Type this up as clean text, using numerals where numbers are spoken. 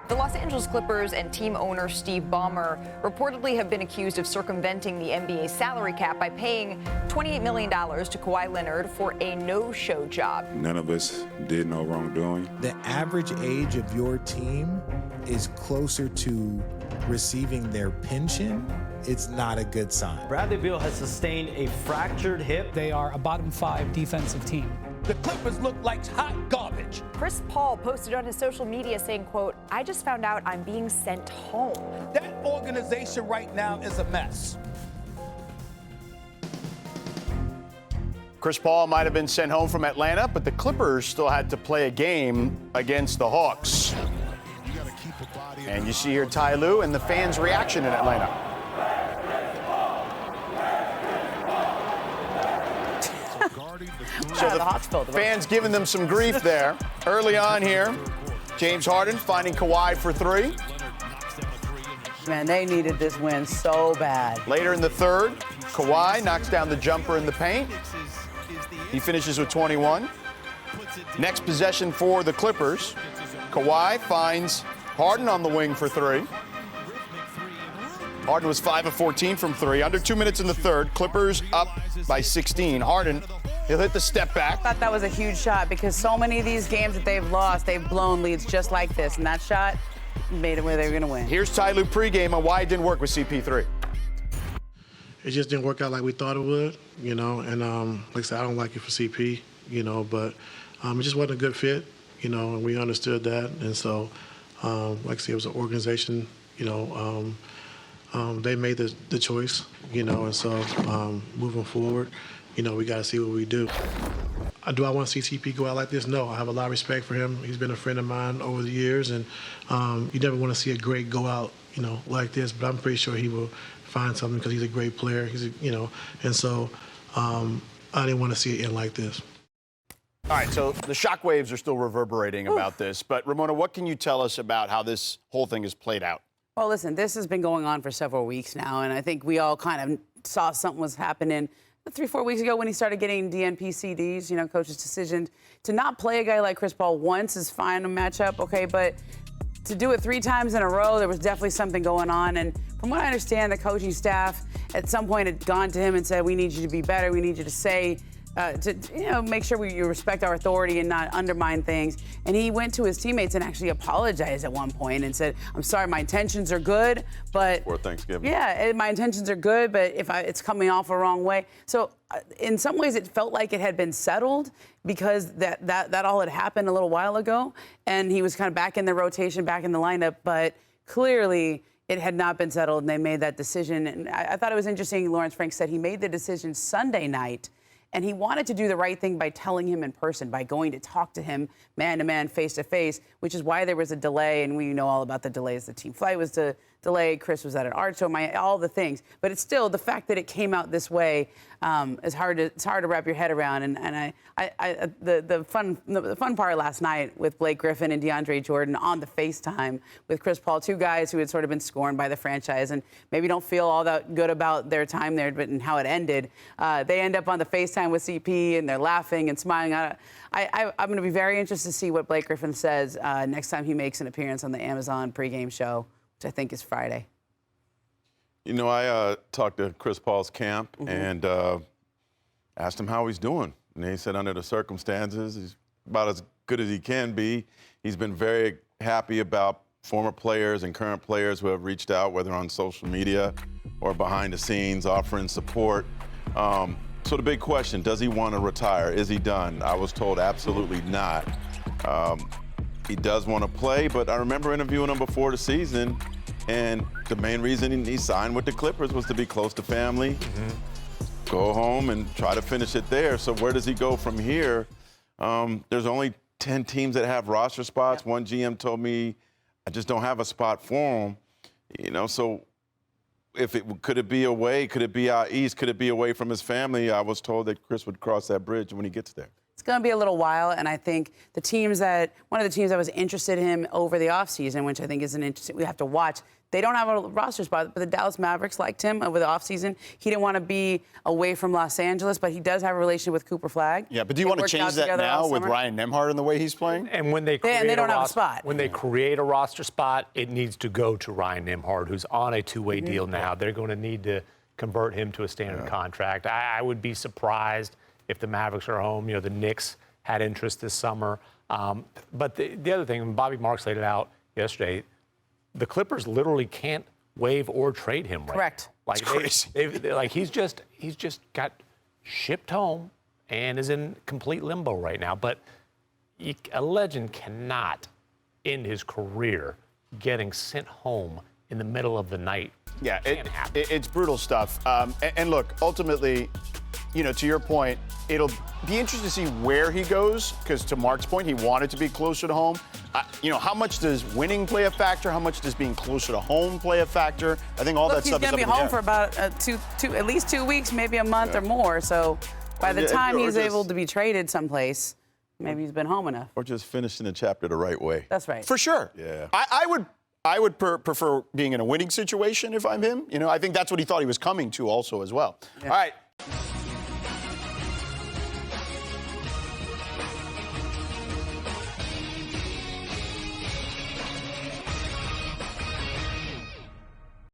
The Los Angeles Clippers and team owner Steve Ballmer reportedly have been accused of circumventing the NBA salary cap by paying $28 million to Kawhi Leonard for a no-show job. None of us did no wrongdoing. The average age of your team is closer to receiving their pension. It's not a good sign. Bradley Beal has sustained a fractured hip. They are a bottom 5 defensive team. The Clippers look like hot garbage. Chris Paul posted on his social media saying, quote, "I just found out I'm being sent home." That organization right now is a mess. Chris Paul might have been sent home from Atlanta, but the Clippers still had to play a game against the Hawks. And you see here Ty Lue and the fans' reaction in Atlanta. So the fans giving them some grief there. Early on here, James Harden finding Kawhi for 3. Man, they needed this win so bad. Later in the third, Kawhi knocks down the jumper in the paint. He finishes with 21. Next possession for the Clippers. Kawhi finds Harden on the wing for 3. Harden was 5 of 14 from 3. Under 2 minutes in the third. Clippers up by 16. Harden, he'll hit the step back. I thought that was a huge shot because so many of these games that they've lost, they've blown leads just like this. And that shot made it where they were going to win. Here's Ty Lue pregame on why it didn't work with CP3. It just didn't work out like we thought it would, and like I said, I don't like it for CP, but it just wasn't a good fit, and we understood that. And so, like I said, it was an organization, they made the choice, and so moving forward, we got to see what we do. Do I want to see CP go out like this? No, I have a lot of respect for him. He's been a friend of mine over the years, and you never want to see a great go out, like this, but I'm pretty sure he will find something because he's a great player. And so I didn't want to see it end like this. All right, so the shockwaves are still reverberating about this. But, Ramona, what can you tell us about how this whole thing has played out? Well, listen, this has been going on for several weeks now, and I think we all kind of saw something was happening 3-4 weeks ago when he started getting DNP CDs. Coach's decision to not play a guy like Chris Paul once is fine, a matchup, okay, but to do it 3 times in a row, there was definitely something going on. And from what I understand, the coaching staff at some point had gone to him and said, we need you to be better. We need you to say, make sure you respect our authority and not undermine things. And he went to his teammates and actually apologized at one point and said, I'm sorry, my intentions are good, but... Before Thanksgiving. Yeah, my intentions are good, but it's coming off a wrong way. So in some ways, it felt like it had been settled because that all had happened a little while ago. And he was kind of back in the rotation, back in the lineup. But clearly, it had not been settled, and they made that decision. And I thought it was interesting, Lawrence Frank said he made the decision Sunday night, and he wanted to do the right thing by telling him in person, by going to talk to him man-to-man, face-to-face, which is why there was a delay, and we know all about the delays. The team flight was delayed. Chris was at an art show, all the things. But it's still, the fact that it came out this way is hard to wrap your head around. And the fun part last night with Blake Griffin and DeAndre Jordan on the FaceTime with Chris Paul, 2 guys who had sort of been scorned by the franchise and maybe don't feel all that good about their time there, but and how it ended. They end up on the FaceTime with CP, and they're laughing and smiling. I'm going to be very interested to see what Blake Griffin says next time he makes an appearance on the Amazon pregame show, which I think is Friday. I talked to Chris Paul's camp and asked him how he's doing. And he said under the circumstances, he's about as good as he can be. He's been very happy about former players and current players who have reached out, whether on social media or behind the scenes, offering support. So the big question, does he want to retire? Is he done? I was told absolutely not. He does want to play, but I remember interviewing him before the season, and the main reason he signed with the Clippers was to be close to family, go home and try to finish it there. So where does he go from here? There's only 10 teams that have roster spots. One GM told me, I just don't have a spot for him. So could it be away? Could it be out east? Could it be away from his family? I was told that Chris would cross that bridge when he gets there. it's going to be a little while. And I think one of the teams that was interested in him over the offseason, which I think is we have to watch, they don't have a roster spot, but the Dallas Mavericks liked him over the offseason. He didn't want to be away from Los Angeles, but he does have a relationship with Cooper Flagg. Yeah, but do you want to change that now with Ryan Nembhard and the way he's playing? And when they create they don't have a spot. When they create a roster spot, it needs to go to Ryan Nembhard, who's on a two-way deal now. They're going to need to convert him to a standard contract. I would be surprised if the Mavericks are home. You know, the Knicks had interest this summer. But the other thing, Bobby Marks laid it out yesterday, the Clippers literally can't waive or trade him right Correct. now. Like, crazy. He's just got shipped home and is in complete limbo right now. But a legend cannot end his career getting sent home in the middle of the night. Yeah, it's brutal stuff. And look, ultimately, you know, to your point, it'll be interesting to see where he goes, because to Mark's point, he wanted to be closer to home. You know, how much does winning play a factor? How much does being closer to home play a factor? I think all that stuff is up in the air. He's going to be home for about at least 2 weeks, maybe a month or more. So by the time he's able to be traded someplace, maybe he's been home enough. Or just finishing the chapter the right way. That's right. For sure. Yeah. I would prefer being in a winning situation if I'm him. You know, I think that's what he thought he was coming to also as well. Yeah. All right.